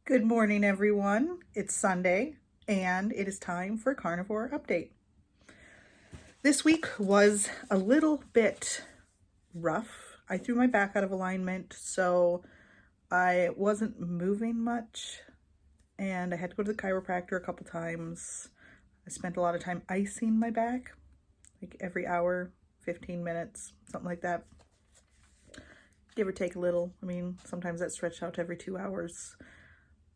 Good morning, everyone. It's Sunday, and it is time for Carnivore Update. This week was a little bit rough. I threw my back out of alignment, so I wasn't moving much, and I had to go to the chiropractor a couple times. I spent a lot of time icing my back, like every hour, 15 minutes, something like that. Give or take a little. I mean, sometimes that stretched out to every 2 hours.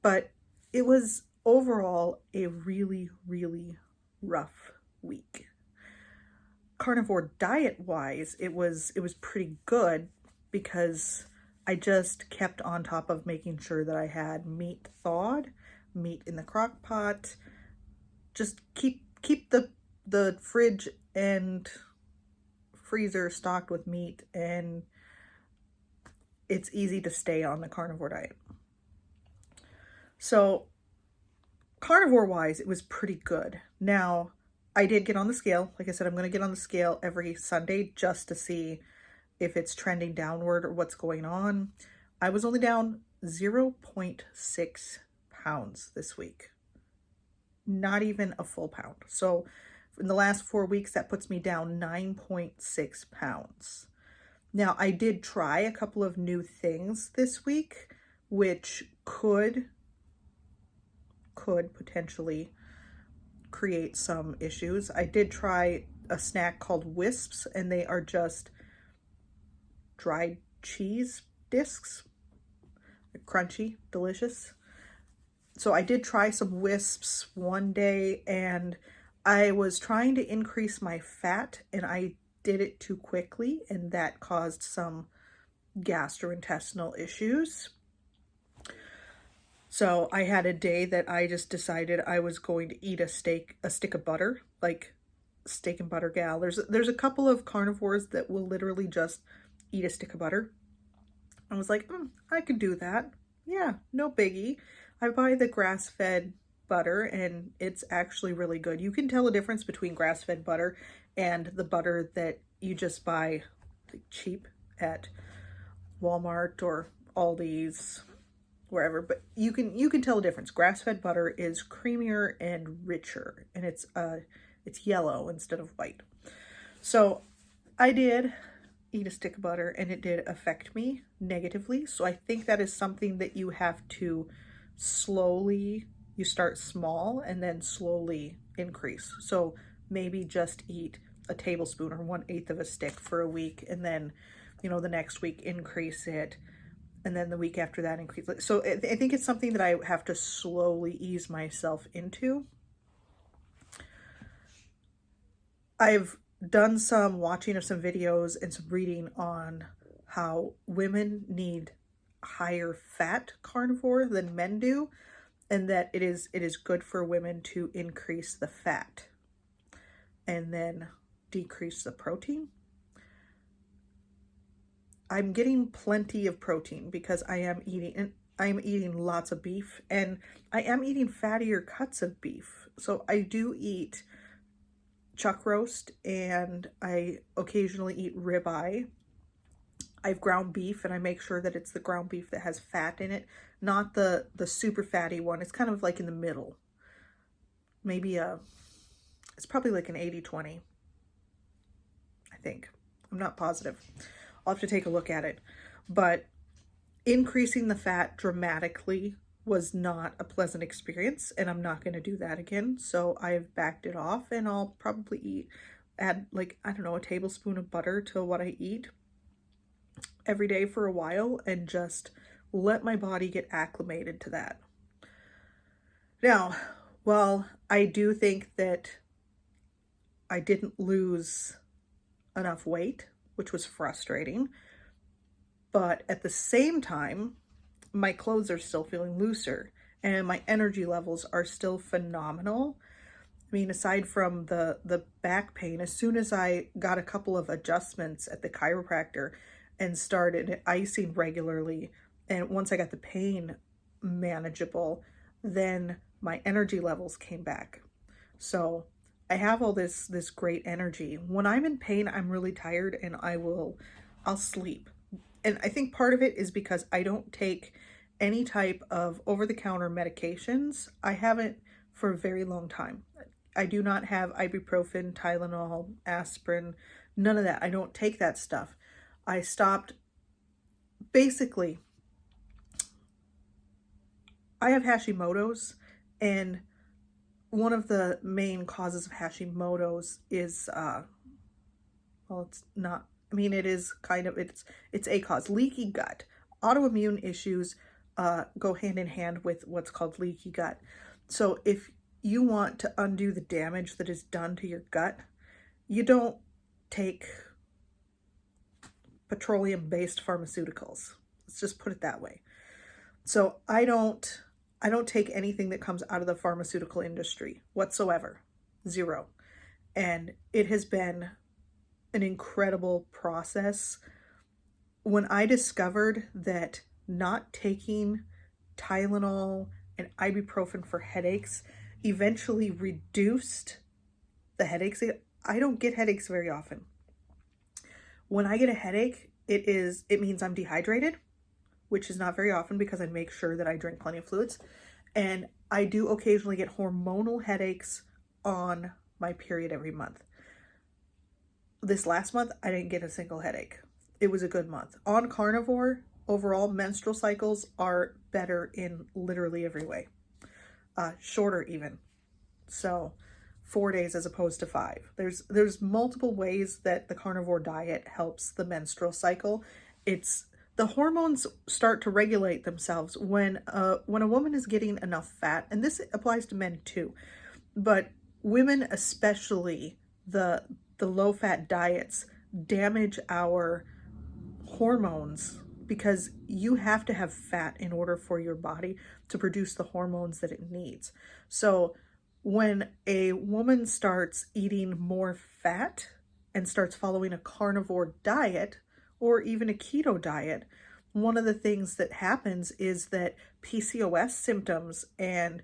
But it was overall a really, really rough week. Carnivore diet-wise, it was pretty good because I just kept on top of making sure that I had meat thawed, meat in the crock pot. Just keep the fridge and freezer stocked with meat, and it's easy to stay on the carnivore diet. So carnivore wise, it was pretty good. Now, I did get on the scale. Like I said, I'm going to get on the scale every Sunday just to see if it's trending downward or what's going on. I was only down 0.6 pounds this week. Not even a full pound. So in the last 4 weeks, that puts me down 9.6 pounds. Now, I did try a couple of new things this week, which could potentially create some issues. I did try a snack called Wisps, and they are just dried cheese discs. They're crunchy, delicious. So I did try some Wisps one day, and I was trying to increase my fat, and I did it too quickly, and that caused some gastrointestinal issues. So I had a day that I just decided I was going to eat a stick of butter, like steak and butter gal. There's a couple of carnivores that will literally just eat a stick of butter. I was like, I could do that. Yeah, no biggie. I buy the grass-fed butter, and it's actually really good. You can tell the difference between grass-fed butter and the butter that you just buy like, cheap at Walmart or Aldi's, wherever, but you can tell the difference. Grass-fed butter is creamier and richer, and it's yellow instead of white. So I did eat a stick of butter, and it did affect me negatively. So I think that is something that you have to you start small and then slowly increase. So maybe just eat a tablespoon or 1/8 of a stick for a week, and then the next week increase it, and then the week after that increase. So I think it's something that I have to slowly ease myself into. I've done some watching of some videos and some reading on how women need higher fat carnivore than men do, and that it is good for women to increase the fat and then decrease the protein. I'm getting plenty of protein because I'm eating lots of beef, and I am eating fattier cuts of beef. So I do eat chuck roast, and I occasionally eat ribeye. I have ground beef, and I make sure that it's the ground beef that has fat in it, not the super fatty one. It's kind of like in the middle. Maybe it's probably like an 80-20, I think. I'm not positive. I'll have to take a look at it. But increasing the fat dramatically was not a pleasant experience, and I'm not going to do that again. So I've backed it off, and I'll probably add like, I don't know, a tablespoon of butter to what I eat every day for a while, and just let my body get acclimated to that. Now, while I do think that I didn't lose enough weight, which was frustrating, but at the same time, my clothes are still feeling looser, and my energy levels are still phenomenal. I mean, aside from the back pain, as soon as I got a couple of adjustments at the chiropractor and started icing regularly, and once I got the pain manageable, then my energy levels came back. So I have all this great energy. When I'm in pain, I'm really tired, and I'll sleep. And I think part of it is because I don't take any type of over-the-counter medications. I haven't for a very long time. I do not have ibuprofen, Tylenol, aspirin, none of that. I don't take that stuff. I stopped. Basically, I have Hashimoto's, and one of the main causes of Hashimoto's is, well, it's not, I mean, it is kind of, it's a cause, leaky gut. Autoimmune issues go hand in hand with what's called leaky gut. So if you want to undo the damage that is done to your gut, you don't take petroleum-based pharmaceuticals. Let's just put it that way. So I don't take anything that comes out of the pharmaceutical industry whatsoever. Zero. And it has been an incredible process. When I discovered that not taking Tylenol and ibuprofen for headaches eventually reduced the headaches. I don't get headaches very often. When I get a headache, it means I'm dehydrated, which is not very often because I make sure that I drink plenty of fluids. And I do occasionally get hormonal headaches on my period every month. This last month, I didn't get a single headache. It was a good month. On Carnivore, overall, menstrual cycles are better in literally every way. Shorter even. So 4 days as opposed to 5. There's multiple ways that the carnivore diet helps the menstrual cycle. The hormones start to regulate themselves when a woman is getting enough fat, and this applies to men too, but women especially, the low-fat diets damage our hormones because you have to have fat in order for your body to produce the hormones that it needs. So when a woman starts eating more fat and starts following a carnivore diet or even a keto diet, one of the things that happens is that PCOS symptoms and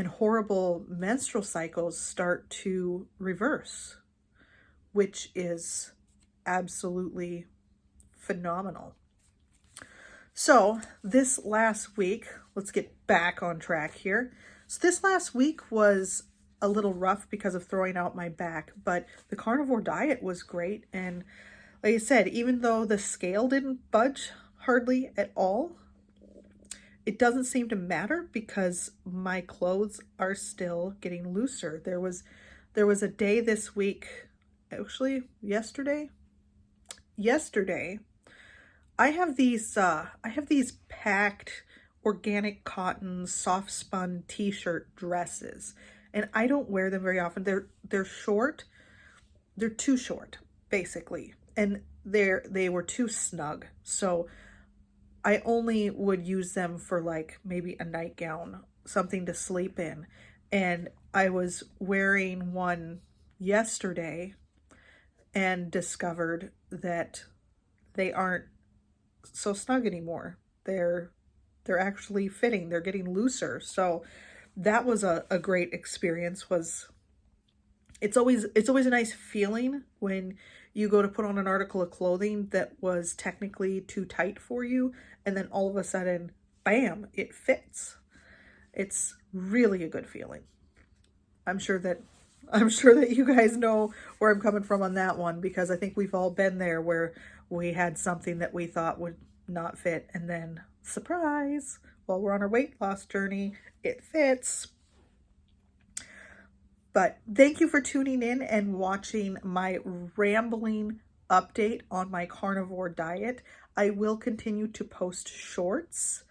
horrible menstrual cycles start to reverse, which is absolutely phenomenal. So this last week, let's get back on track here. So this last week was a little rough because of throwing out my back, but the carnivore diet was great. And like I said, even though the scale didn't budge hardly at all, it doesn't seem to matter because my clothes are still getting looser. There was a day this week, actually yesterday, I have these packed organic cotton soft spun t-shirt dresses, and I don't wear them very often. They're short. They're too short, basically. And they were too snug. So I only would use them for like maybe a nightgown, something to sleep in. And I was wearing one yesterday and discovered that they aren't so snug anymore. They're actually fitting. They're getting looser. So that was a great experience. It's always a nice feeling when you go to put on an article of clothing that was technically too tight for you, and then all of a sudden, bam, it fits. It's really a good feeling. I'm sure that you guys know where I'm coming from on that one, because I think we've all been there where we had something that we thought would not fit, and then surprise, while we're on our weight loss journey, it fits. But thank you for tuning in and watching my rambling update on my carnivore diet. I will continue to post shorts.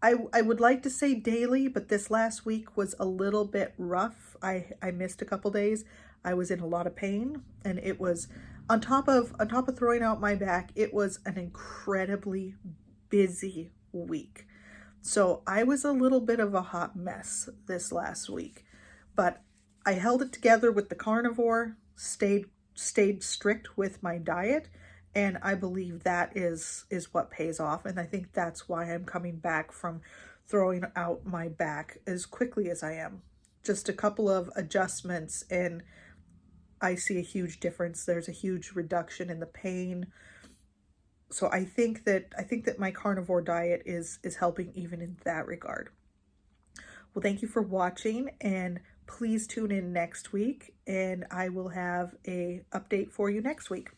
I would like to say daily, but this last week was a little bit rough. I missed a couple days. I was in a lot of pain, and it was on top of throwing out my back, it was an incredibly busy week. So I was a little bit of a hot mess this last week, but I held it together with the carnivore, stayed strict with my diet, and I believe that is what pays off. And I think that's why I'm coming back from throwing out my back as quickly as I am. Just a couple of adjustments and I see a huge difference. There's a huge reduction in the pain. So I think that my carnivore diet is helping even in that regard. Well, thank you for watching, and please tune in next week, and I will have a update for you next week.